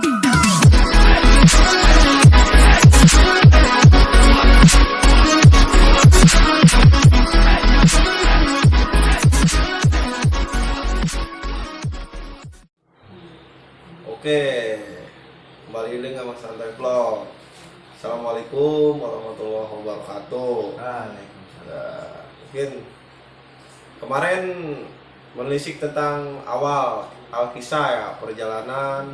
Oke, kembali dengan Mas Santai Vlog. Assalamualaikum warahmatullahi wabarakatuh. Mungkin kemarin menelisik tentang awal kisah ya, perjalanan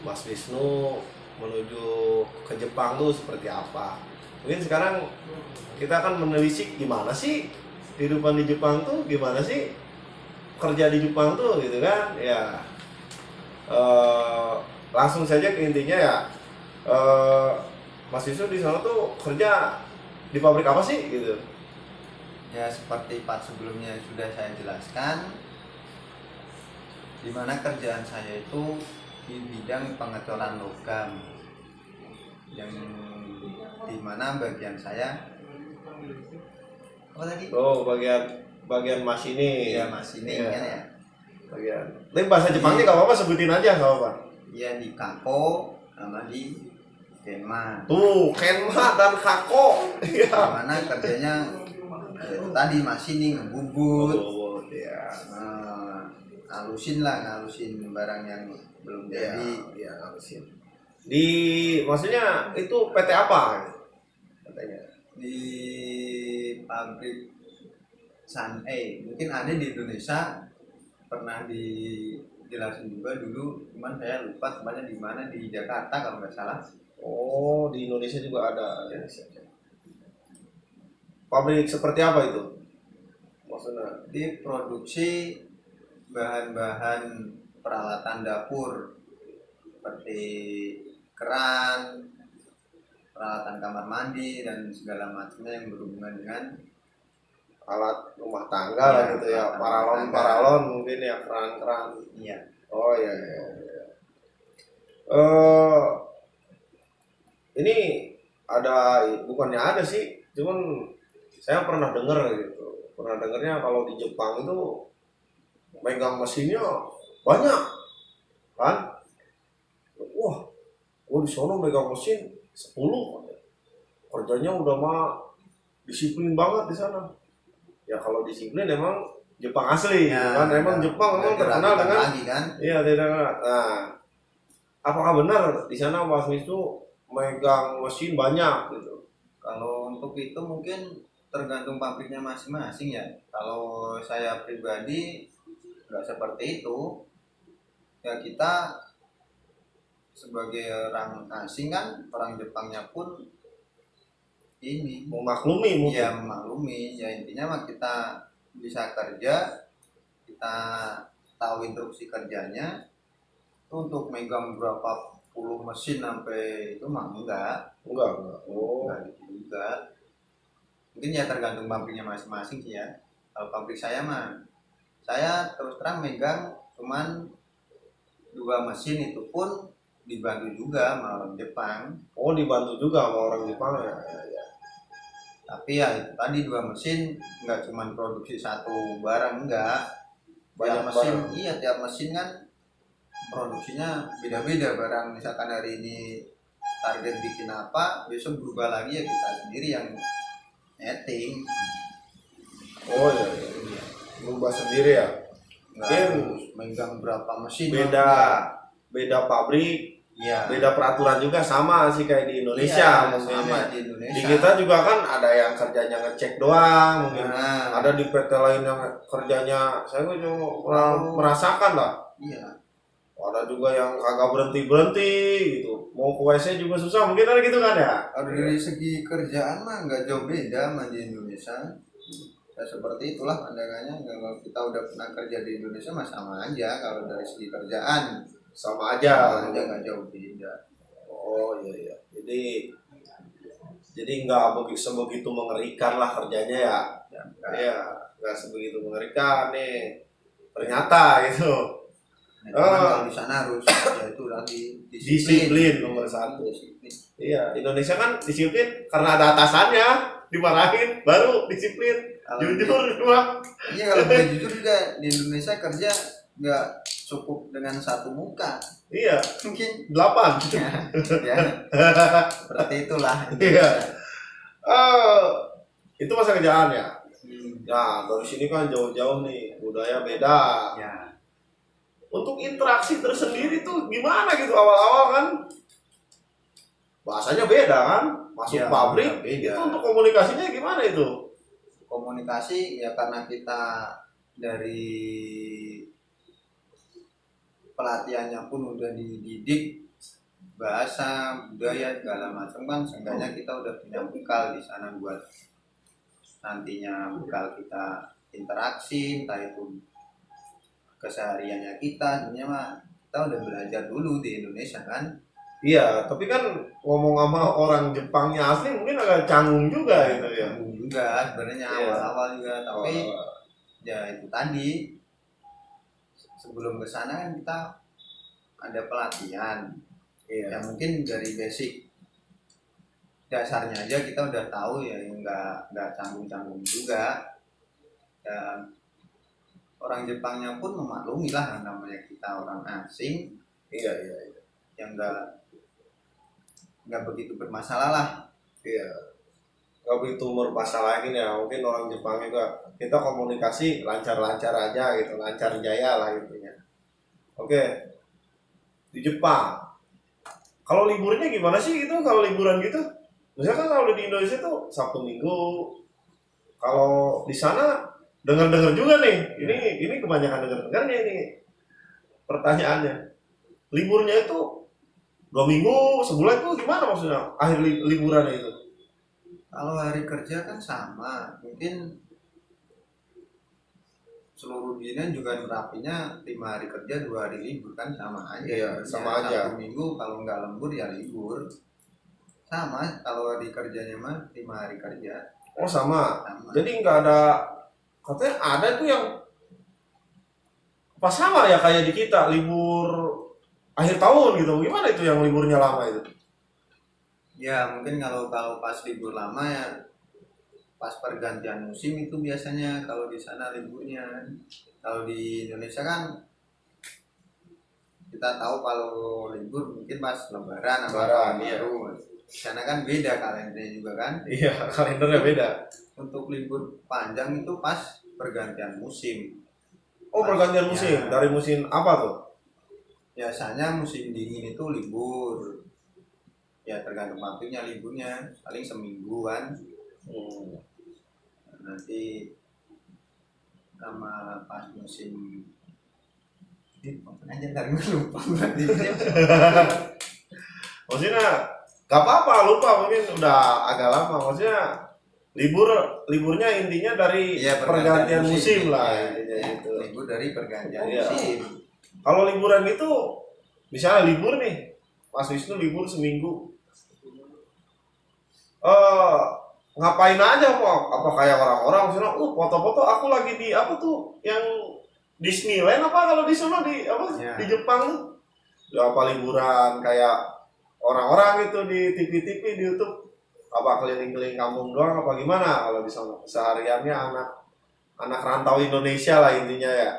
Mas Wisnu menuju ke Jepang tuh seperti apa. Mungkin sekarang kita akan menelisik gimana sih kehidupan di Jepang tuh, gimana sih kerja di Jepang tuh gitu kan ya. Langsung saja ke intinya ya. Mas Wisnu di sana tuh kerja di pabrik apa sih gitu? Ya seperti part sebelumnya sudah saya jelaskan, di mana kerjaan saya itu di bidang pengecoran logam, yang di mana bagian saya apa tadi? Oh, bagian masinis. Ya masinis kan ya. Bagian. Tapi bahasa Jepangnya nggak apa-apa, sebutin aja nggak apa-apa. Ya di kako sama di kenma. Tuh, kenma dan kako. Di mana kerjanya tadi masinis ngebubut. Oh, ya. Ngalusin barang yang belum jadi. Ya, ngalusin. Maksudnya itu PT apa katanya? Di pabrik mungkin ada di Indonesia, pernah dijelasin juga dulu, cuman saya lupa tempatnya di mana, di Jakarta kalau nggak salah. Oh, di Indonesia juga ada. Ya. Pabrik seperti apa itu? Maksudnya Diproduksi bahan-bahan peralatan dapur seperti keran, peralatan kamar mandi dan segala macamnya yang berhubungan dengan alat rumah tangga lah gitu ya, paralon mungkin ya, keran. Iya. Oh iya. Ini ada, bukannya ada sih, cuman saya pernah dengarnya kalau di Jepang itu megang mesinnya banyak kan. Wah, gua di sono megang mesin 10, kerjanya udah mah disiplin banget di sana. Ya kalau disiplin emang Jepang asli ya, kan emang Jepang memang terkenal dengan kan? Iya, tidak. Nah, apakah benar di sana Mas Wisnu megang mesin banyak gitu? Kalau untuk itu mungkin tergantung pabriknya masing-masing ya. Kalau saya pribadi nggak seperti itu. Ya kita sebagai orang asing kan, orang Jepangnya pun ini Memaklumi mungkin. Ya memaklumi. Ya intinya mah kita bisa kerja, kita tahu instruksi kerjanya. Untuk megang berapa puluh mesin sampai itu mah enggak. Oh, Enggak gitu juga. Mungkin ya tergantung pabriknya masing-masing sih ya. Kalau pabrik saya mah, saya terus terang megang cuman 2 mesin, itu pun dibantu juga sama orang Jepang. Oh, dibantu juga sama orang Jepang ya. Tapi ya itu tadi 2 mesin nggak cuma produksi satu barang, enggak. Banyak mesin barang. Iya, tiap mesin kan produksinya beda-beda. Barang misalkan hari ini target bikin apa, besok berubah lagi, ya kita sendiri yang netting. Oh iya. Berubah sendiri ya. Nggak harus megang berapa mesin. Beda pabrik. Iya. Beda peraturan juga, sama sih kayak di Indonesia. Iya, sama di Indonesia. Di kita juga kan ada yang kerjanya ngecek doang, mungkin ada di PT lain yang kerjanya saya cuma merasakan lah. Iya. Ada juga yang kagak berhenti gitu, mau ke WC juga susah, mungkin ada gitu kan ya. Kalau dari segi kerjaan mah nggak jauh beda sama di Indonesia. Ya seperti itulah pandangannya. Kalau kita udah pernah kerja di Indonesia mah sama aja. Kalau dari segi kerjaan sama aja nggak jauh beda. Oh iya. Jadi nggak sebegitu mengerikan lah kerjanya ya. Iya, nggak sebegitu mengerikan nih ternyata gitu. Kalau di sana harus ya itu lagi disiplin nomor 1. Iya, Indonesia kan disiplin karena ada atasannya, dimarahin baru disiplin. Jujur cuma. Iya, kalau boleh jujur juga di Indonesia kerja nggak cukup dengan satu muka. Iya, Mungkin 8. ya, seperti itulah. Iya. Eh, itu masa kerjaan ya. Hmm, Nah, dari sini kan jauh-jauh nih, budaya beda. ya. Untuk interaksi tersendiri tuh gimana gitu awal-awal kan? Bahasanya beda kan? Masuk Ya, pabrik, beda. itu untuk komunikasinya gimana itu? Komunikasi ya karena kita dari pelatihannya pun udah dididik bahasa, budaya segala macam kan, seenggaknya kita udah punya bekal di sana buat nantinya bekal kita interaksi, entah itu kesehariannya kita. Sebenarnya mah kita udah belajar dulu di Indonesia kan. Iya, tapi kan ngomong sama orang Jepangnya asli mungkin agak canggung juga gitu ya. Canggung juga sebenarnya Iya. awal-awal juga, tapi Oh, ya itu tadi, sebelum ke sana kan kita ada pelatihan. iya. Ya mungkin dari basic dasarnya aja kita udah tahu ya, nggak canggung-canggung juga. Dan orang Jepangnya pun memaklumi lah, namanya kita orang asing Iya, iya, yang nggak begitu bermasalah lah. iya. Gak begitu bermasalahin ya, mungkin orang Jepang juga kita komunikasi lancar-lancar aja gitu, lancar jaya lah intinya. Oke, di Jepang. Kalau liburnya gimana sih gitu? Kalau liburan gitu? Misalkan kalau di Indonesia tuh Sabtu Minggu. Kalau di sana dengar-dengar juga nih. Ini kebanyakan dengar-dengarnya ini pertanyaannya. Liburnya itu 2 minggu, sebulan tuh gimana maksudnya? Akhir liburannya itu? Kalau hari kerja kan sama, mungkin seluruh dunia juga nerapinya 5 hari kerja 2 hari libur kan, sama aja. Iya, Sebenarnya sama aja. Sabtu Minggu kalau nggak lembur ya libur. Sama kalau hari kerjanya mah 5 hari kerja Oh sama. sama. Jadi nggak ada, katanya ada tuh yang pas sama ya kayak di kita libur akhir tahun gitu. Gimana itu yang liburnya lama itu? Ya mungkin kalau pas libur lama ya pas pergantian musim itu biasanya kalau di sana liburnya. Kalau di Indonesia kan kita tahu kalau libur mungkin pas Lebaran sama Lebaran, Tahun iya. Baru. Di sana kan beda kalendernya juga kan. Iya, kalendernya beda. Untuk libur panjang itu pas pergantian musim. Oh pergantian musim. Ya. Dari musim apa tuh? Biasanya musim dingin itu libur. Ya tergantung pabriknya, liburnya paling semingguan. Nanti sama pas musim aja dari lupa berarti. Maksudnya gak apa-apa lupa mungkin udah agak lama. Maksudnya liburnya intinya dari Ya, pergantian musim lah ya, intinya itu. libur dari pergantian Iya. musim. Kalau liburan itu misalnya libur nih, Mas Wisnu libur seminggu. Ngapain aja kok? Apa kayak orang-orang misalnya, foto-foto aku lagi di apa tuh yang Disneyland apa kalau di sana di apa Ya. di Jepang tuh? Ya apa liburan kayak orang-orang gitu di TV-TV di YouTube, apa keliling-keliling kampung doang apa gimana kalau di sana? Sehariannya anak rantau Indonesia lah intinya ya.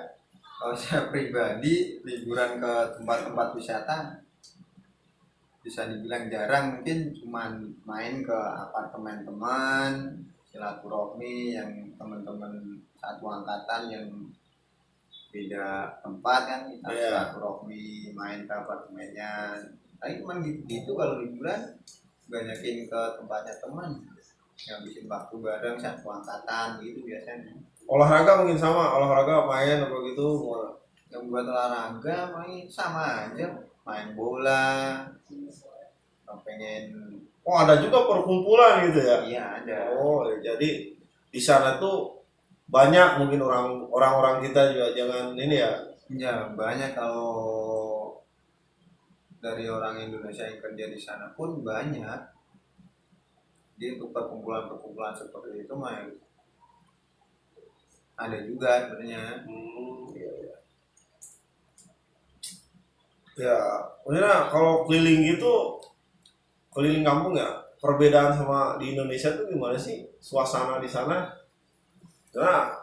Kalau saya pribadi liburan ke tempat-tempat wisata bisa dibilang jarang, mungkin cuman main ke apartemen teman, silaturahmi yang teman-teman satu angkatan yang beda tempat kan, kita Iya. silaturahmi main ke apartemennya. Tapi cuma gitu-gitu kalau liburan, banyakin ke tempatnya teman, ngabisin waktu bareng satu angkatan gitu biasanya. Olahraga mungkin sama, olahraga main apa gitu. Yang buat olahraga main sama aja, main bola, kalau pengen. Oh ada juga perkumpulan gitu ya? Iya ada. Oh jadi di sana tuh banyak mungkin orang-orang kita juga jangan ini ya. Ya banyak, kalau dari orang Indonesia yang kerja di sana pun banyak. Jadi untuk perkumpulan-perkumpulan seperti itu mah ada juga sebenarnya. Iya, iya. Ya, maksudnya kalau keliling gitu, keliling kampung ya, perbedaan sama di Indonesia tuh gimana sih suasana di sana? Karena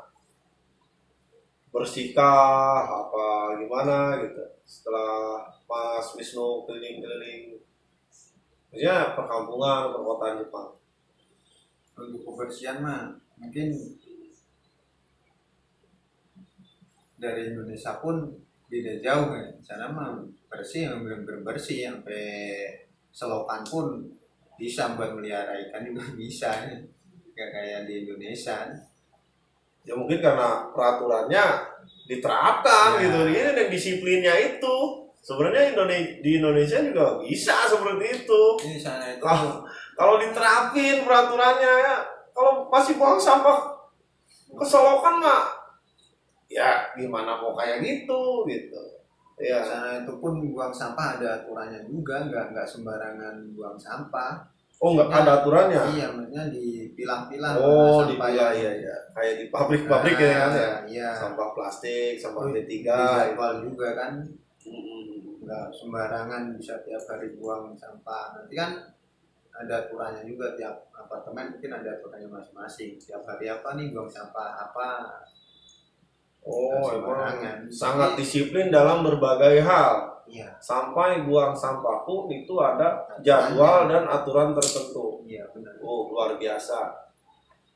bersikap apa gimana gitu setelah Mas Wisnu keliling-keliling maksudnya perkampungan perkotaan Jepang. Untuk kebersihan mah mungkin dari Indonesia pun beda jauh kan. Sana mah bersih, bener-bener bersih, sampai selokan pun bisa buat melihara ikan juga bisa, nggak kayak di Indonesia. Ya mungkin karena peraturannya diterapkan Ya. gitu, ini dan disiplinnya itu sebenarnya di Indonesia juga bisa seperti itu. Ini sana itu Kalau diterapin peraturannya ya, kalau masih buang sampah ke selokan mah ya gimana mau kayak gitu ya. sana itu pun buang sampah ada aturannya juga, nggak sembarangan buang sampah. Oh nggak ada aturannya. Iya, maksudnya dipilah-pilah Oh mana sampah dipilah yang ya kayak di pabrik-pabrik ya kan ya. Iya. Sampah plastik, sampah B3 dijadwal juga kan, Mm-mm. nggak sembarangan bisa tiap hari buang sampah. Nanti kan ada aturannya juga, tiap apartemen mungkin ada aturannya masing-masing, tiap hari apa nih buang sampah apa. Oh Nggak emang sembarangan. sangat disiplin dalam berbagai hal. Iya, Sampai buang sampah pun itu ada jadwal dan aturan tertentu. iya benar. Oh luar biasa.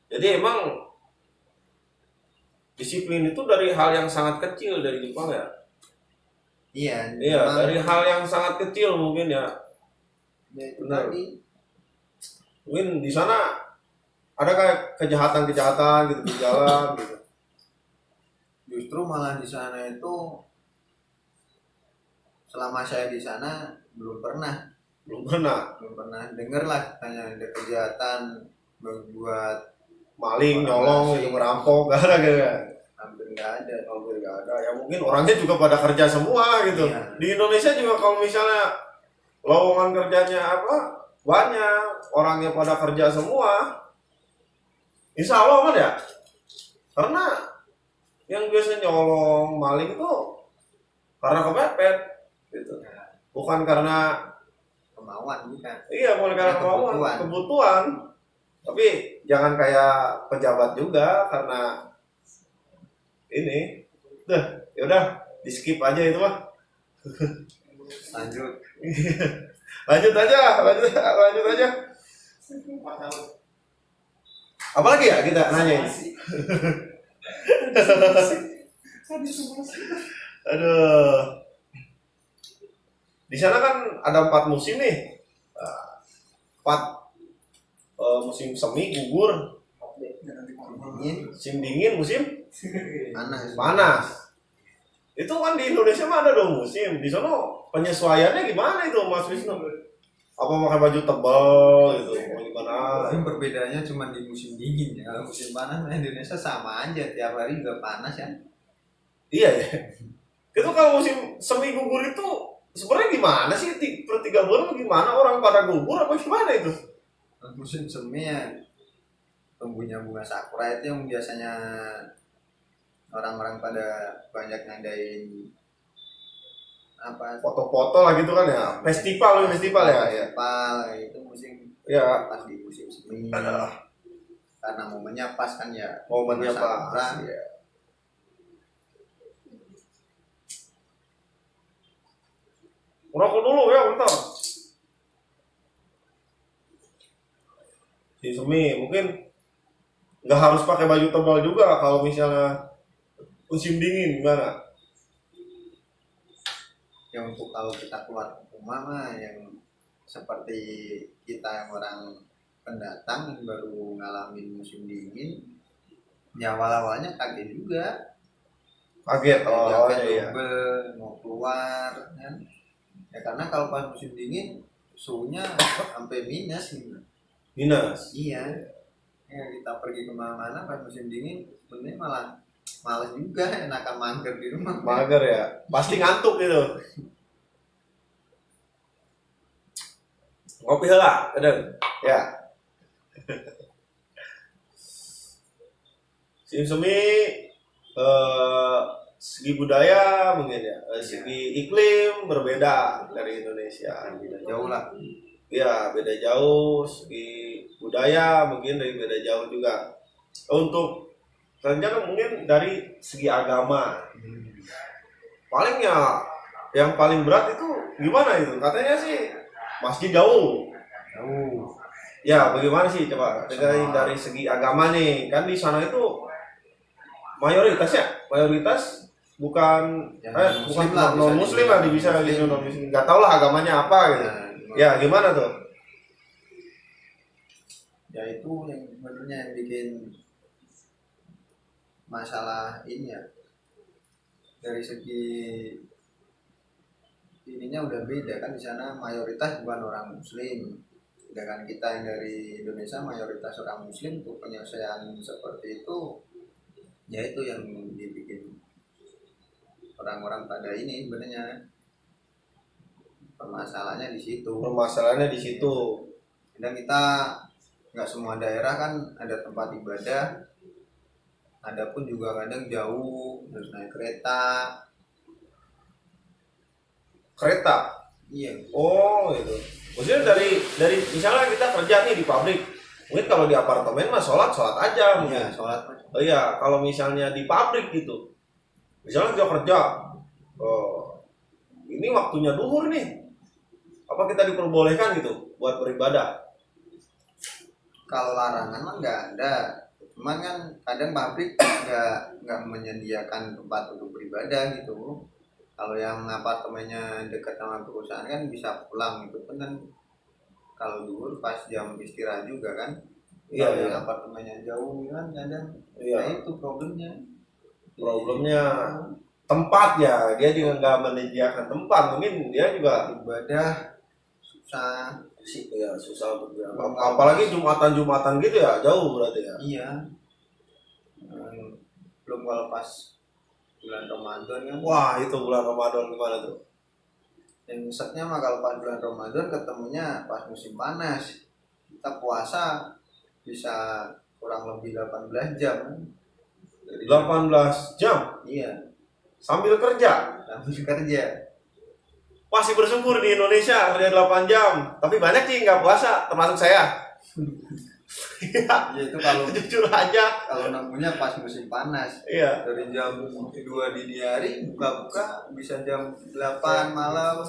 Jadi emang disiplin itu dari hal yang sangat kecil dari Jepang ya. Iya, Iya memang dari hal yang sangat kecil mungkin ya. ya itu Benar. tadi. Mungkin di sana ada kayak kejahatan-kejahatan gitu di jalan gitu. Justru malah di sana itu, selama saya di sana belum pernah Belum pernah dengar lah tanya ada kejahatan berbuat maling, Orang nyolong, asing. gitu, merampok, gak ada gitu. hampir nggak ada. Hampir nggak ada. Ya mungkin orangnya juga pada kerja semua gitu. Iya. Di Indonesia juga kalau misalnya lowongan kerjanya apa banyak, orangnya pada kerja semua, insya Allah aman ya. Karena yang biasa nyolong, maling itu karena kepepet, gitu. Bukan karena Kemauan bukan. iya, bukan karena Ya, kemauan, kebutuhan. Tapi jangan kayak pejabat juga karena ini. Yaudah, di skip aja itu mah. Lanjut. lanjut aja. Apalagi ya kita nanya ini? Aduh. Di sana kan ada 4 musim nih. 4 musim semi, gugur, Dingin, musim dingin, musim panas. Itu kan di Indonesia mah ada 2 musim. Di sana penyesuaiannya gimana itu Mas Wisnu? Apa pakai baju tebal gitu? Mau gimana? Yang perbedaannya cuma di musim dingin ya. Kalau musim panas Indonesia sama aja, tiap hari juga panas ya. Iya ya. Itu kalau musim semi gugur itu sebenarnya gimana sih? Per 3 bulan gimana orang pada gugur apa gimana itu? Musim semi ya, tumbuhnya bunga sakura itu yang biasanya orang-orang pada banyak ngadain apa, Foto-foto lah gitu kan ya. Festival ya. festival itu musim Ya. pas di musim semi. Aduh. Karena momennya pas kan ya, Momennya bunga pas. sakura. Ya. Ngerokok dulu ya bentar. Di semi mungkin nggak harus pakai baju tebal juga kalau misalnya musim dingin gimana? Ya untuk kalau kita keluar rumah mah yang seperti kita yang orang pendatang yang baru ngalamin musim dingin, ya awal-awalnya kaget juga. Kaget Jaket iya. double, mau keluar kan. Ya karena kalau pas musim dingin suhunya sampai minus gitu. Minus. Iya. Ya kita pergi kemana-mana pas musim dingin sebenarnya malah males juga, enakan mager di rumah. Mager ya. Pasti ngantuk gitu. Ngopi lah, kadang. Ya. Musim semi segi budaya mungkin ya, segi iklim berbeda dari Indonesia. Beda jauh lah. Ya beda jauh, segi budaya mungkin dari beda jauh juga. Untuk selanjutnya mungkin dari segi agama. Paling ya yang paling berat itu gimana itu? Katanya sih masjid jauh. Ya, bagaimana sih coba dari segi agama nih? Kan di sana itu mayoritas bukan Ya, bukan lah, non muslim lah, bisa gitu, non muslim. Nggak tahu lah agamanya apa gitu. Ya, gimana tuh? Ya itu yang sebenarnya yang bikin masalah ini ya, dari segi ininya udah beda kan. Di sana mayoritas bukan orang muslim, sedangkan kita yang dari Indonesia mayoritas orang muslim. Untuk penyelesaian seperti itu, ya itu yang dibikin orang-orang pada ini sebenarnya permasalahannya di situ. Dan kita nggak semua daerah kan ada tempat ibadah, ada pun juga kadang jauh, harus naik kereta. Iya. Oh, itu. Maksudnya dari misalnya kita kerja nih di pabrik, mungkin kalau di apartemen mah sholat aja mungkin. Iya, sholat. Oh iya, kalau misalnya di pabrik gitu, misalnya kita kerja, oh, ini waktunya duhur nih, apa kita diperbolehkan gitu buat beribadah? Kalau larangan mah nggak ada, cuman kan kadang pabrik nggak menyediakan tempat untuk beribadah gitu. Kalau yang apartemennya dekat sama perusahaan kan bisa pulang, itu kan kalau dulu pas jam istirahat juga kan. Iya, kalau iya. yang apartemennya jauh kan kadang, Iya. nah itu problemnya Tempat ya, dia juga nggak menyediakan tempat, mungkin dia juga ibadah susah. ya susah bergerak. Apalagi Jumatan gitu ya, jauh berarti ya. Iya. Belum kalau pas bulan Ramadan kan. Wah, itu bulan Ramadan gimana tuh? Yang nyesatnya mah kalau pas bulan Ramadan ketemunya pas musim panas. Kita puasa bisa kurang lebih 18 jam. 18 jam Iya, sambil kerja. sambil kerja. Masih bersyukur di Indonesia kerja 8 jam, tapi banyak sih nggak puasa, termasuk saya. Ya itu kalau Jujur aja. kalau nemunya pas musim panas. Iya. Dari jam 2 dini hari buka-buka bisa jam 8 malam.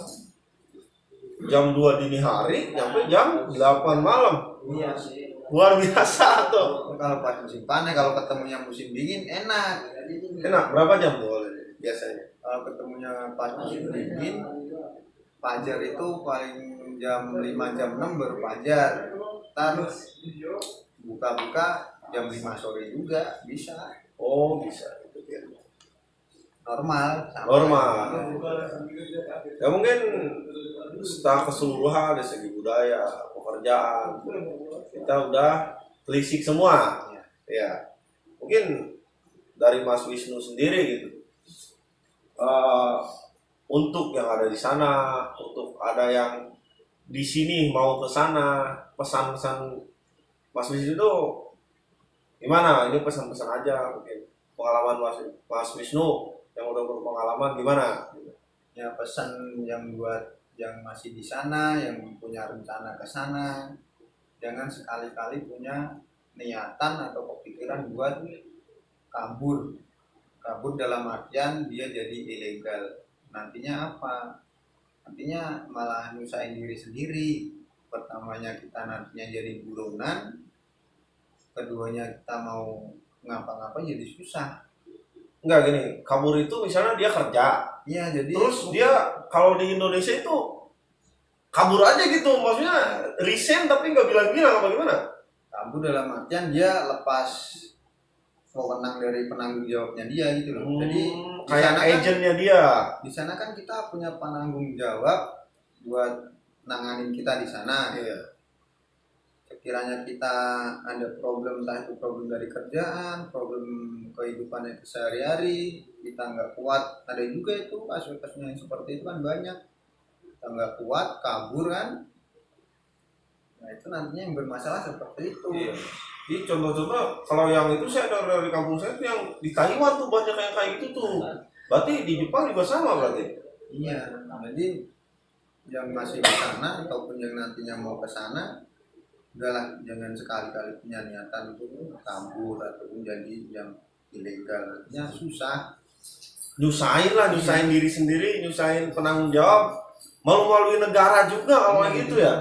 Jam 2 dini hari sampai jam 8 malam. Iya. Luar biasa tuh. Kalau pas musim panas, kalau ketemunya musim dingin enak. Enak, berapa jam tuh biasanya? Kalau ketemunya pas musim dingin, fajar itu paling jam 5 jam 6 baru fajar. Terus buka-buka jam 5 sore juga bisa. Oh, bisa. Normal. Ya mungkin secara keseluruhan dari segi budaya, pekerjaan, kita udah telisik semua. Ya. Mungkin dari Mas Wisnu sendiri gitu. Untuk yang ada di sana, untuk ada yang di sini mau ke sana, pesan-pesan Mas Wisnu itu gimana? Ini pesan-pesan aja mungkin pengalaman Mas Wisnu yang udah berpengalaman gimana? Ya pesan yang buat yang masih di sana, yang punya rencana ke sana, jangan sekali-kali punya niatan atau kepikiran buat kabur. Kabur dalam artian dia jadi ilegal. Nantinya apa? Nantinya malah nyusahin diri sendiri. Pertamanya kita nantinya jadi buronan, keduanya kita mau ngapa-ngapa jadi susah. Enggak gini, kabur itu misalnya dia kerja. Iya, jadi terus dia kalau di Indonesia itu kabur aja gitu, maksudnya resign tapi nggak bilang-bilang apa gimana? kabur dalam artian dia lepas wewenang dari penanggung jawabnya dia gitu loh. Jadi kayak agentnya dia. Di sana kan kita punya penanggung jawab buat nanganin kita di sana. Iya. Sekiranya kita ada problem, entah itu problem dari kerjaan, problem kehidupan sehari-hari, kita nggak kuat, ada juga itu kasus-kasusnya yang seperti itu kan banyak. Kita nggak kuat, kabur kan, nah itu nantinya yang bermasalah seperti itu. Iya. Jadi contoh-contoh kalau yang itu saya dari kampung saya itu yang di Taiwan tuh banyak yang kayak gitu tuh. Berarti di Jepang juga sama berarti? Iya, jadi yang masih di sana ataupun yang nantinya mau ke sana, udahlah jangan sekali-kali punya niatan untuk kabur ataupun jadi yang ilegalnya susah. Nyusahin diri sendiri, nyusahin penanggung jawab, malu-maluin negara juga kalau kayak gitu ya.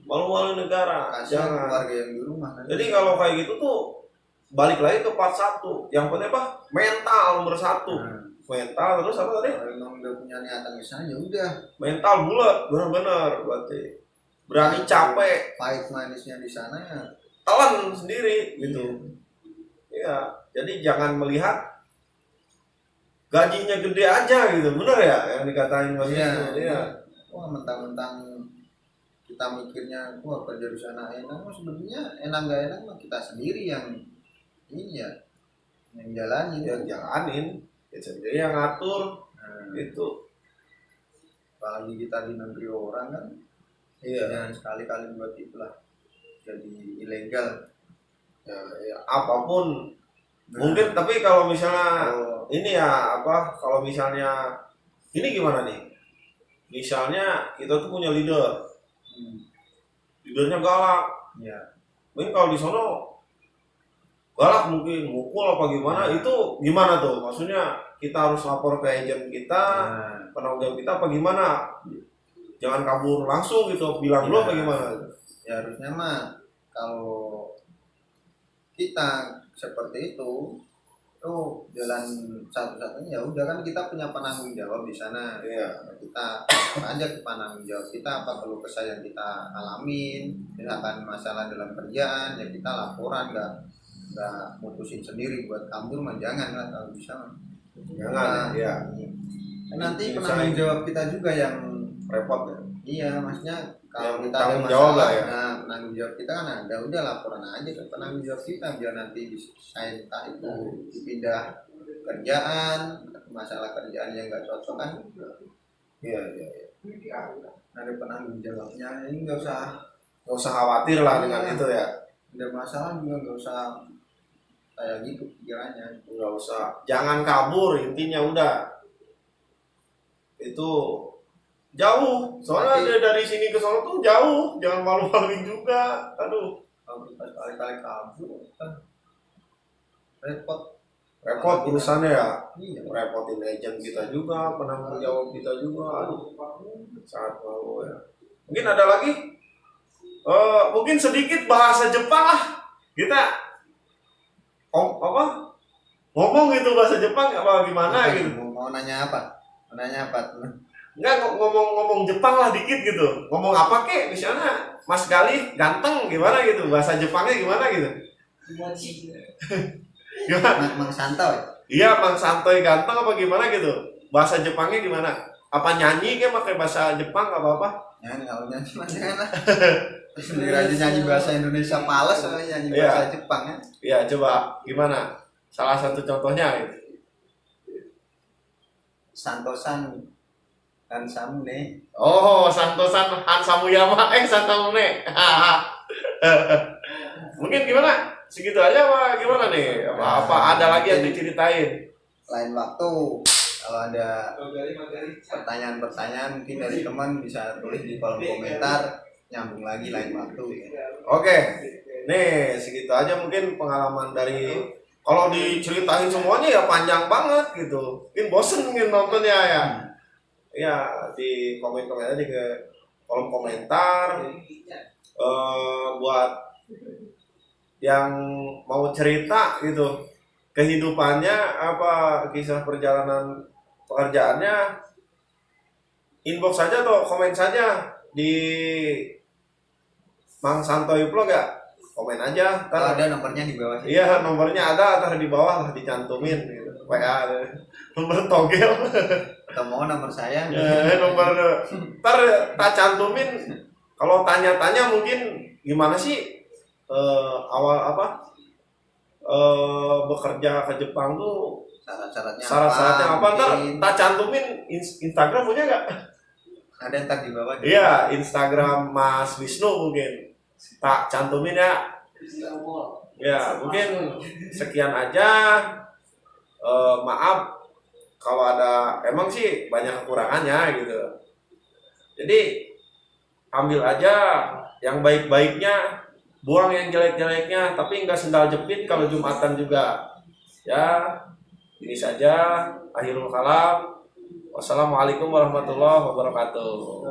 Malu-maluin negara. Kasihan Jangan. keluarga yang di rumah kan. Jadi kalau kayak gitu tuh balik lagi ke part 1. Yang penting apa? Mental nomor 1. Mental terus apa tadi? Kalau emang udah punya niatan ke sana ya udah. Mental bulat, benar-benar berarti. Berani capek, Pahit manisnya di sana ya telan sendiri gitu. Iya, jadi jangan melihat gajinya gede aja gitu, bener ya yang dikatain Mas Wisnu. Iya. Wah, mentang-mentang kita mikirnya wah kerja di sana enak, sebenarnya enak nggak enak mah kita sendiri yang ini ya, yang jalanin. Yang jalanin, ya sendiri yang ngatur gitu. Apalagi kita di negeri orang kan. Iya. Jangan sekali-kali buat itulah jadi ilegal. Ya, apapun mungkin, tapi kalau misalnya ini ya apa, kalau misalnya ini gimana nih, misalnya kita tuh punya leadernya galak ya. Mungkin kalau di sono galak, mungkin mukul apa gimana, itu gimana tuh, maksudnya kita harus lapor ke agen kita, penanggung jawab kita apa gimana, jangan kabur langsung gitu, bilang dulu apa gimana. Ya harusnya mah kalau kita seperti itu tuh jalan satu-satunya ya udah kan kita punya penanggung jawab di sana. Iya. Kita aja ke penanggung jawab kita, apa keluh kesah yang kita alamin, misalkan masalah dalam kerjaan ya kita laporan, nggak mutusin sendiri buat kabur mah jangan lah kalau bisa. Jangan ya. Nanti penanggung jawab kita juga yang Repot ya. Iya, maksudnya kalau yang kita ada tanggung jawab lah masalah, ya. nah penanggung jawab kita kan ada, udah laporan aja ke penanggung jawab kita biar nanti saya entah itu dipindah kerjaan, masalah kerjaan yang nggak cocok kan. Iya. Ada penanggung jawabnya, ini nggak usah khawatir lah dengan itu ya. Ada masalah juga nggak usah kayak gitu pikirannya. Nggak usah, jangan kabur, intinya udah itu. Jauh, soalnya dari sini ke sana tuh jauh, jangan malu-maluin juga. Aduh, kalau kita kali-kali kabur kan repot urusannya ya. Iya. Repotin agent kita juga, penanggung jawab kita juga. Aduh, sangat malu ya. Mungkin ada lagi, mungkin sedikit bahasa Jepang lah. Kita ngomong gitu bahasa Jepang apa gimana gitu. Mau nanya apa? Enggak, ngomong Jepang lah dikit gitu. Ngomong apa kek, misalnya Mas Galih ganteng gimana gitu, bahasa Jepangnya gimana gitu. Gimana? Mang Santoy. Iya, Mang Santoy ganteng apa gimana gitu. Bahasa Jepangnya gimana? Apa nyanyi kayak pakai bahasa Jepang apa-apa? Nyanyi, kalau nyanyi macam lah. Sendiri aja nyanyi bahasa Indonesia males, nyanyi bahasa Jepang ya. Iya, coba gimana? Salah satu contohnya gitu. Santosan Hansamune. Oh, Santosan Hansamuyama Santamune. Mungkin gimana? Segitu aja apa gimana nih? Apa ada lagi yang diceritain? Lain waktu kalau ada pertanyaan-pertanyaan mungkin dari teman bisa tulis di kolom komentar, nyambung lagi lain waktu. Oke. Nih, segitu aja mungkin pengalaman dari, kalau diceritain semuanya ya panjang banget gitu. Mungkin bosen mungkin nontonnya ya. Ya, di komen-komen aja ke kolom komentar. Buat yang mau cerita gitu, kehidupannya apa, kisah perjalanan pekerjaannya, inbox saja atau komen saja di Mang Santoy Vlog ya. Komen aja. Ada nomornya di bawah. Iya, nomornya ada, ntar di bawah lah dicantumin gitu. WA, nomor togel. Atau mau nomor saya? Nomor ntar tak cantumin. Kalau tanya-tanya mungkin gimana sih awal bekerja ke Jepang tuh, syarat-syaratnya apa, ntar tak cantumin. Instagram punya nggak? Ada, ntar di bawah. Iya, Instagram Mas Wisnu mungkin tak cantumin ya. Ya, mungkin sekian aja. Maaf kalau ada, emang sih banyak kekurangannya gitu. Jadi ambil aja yang baik-baiknya, buang yang jelek-jeleknya, tapi nggak sendal jepit kalau Jumatan juga. Ya, ini saja akhirul kalam. Wassalamualaikum warahmatullahi wabarakatuh.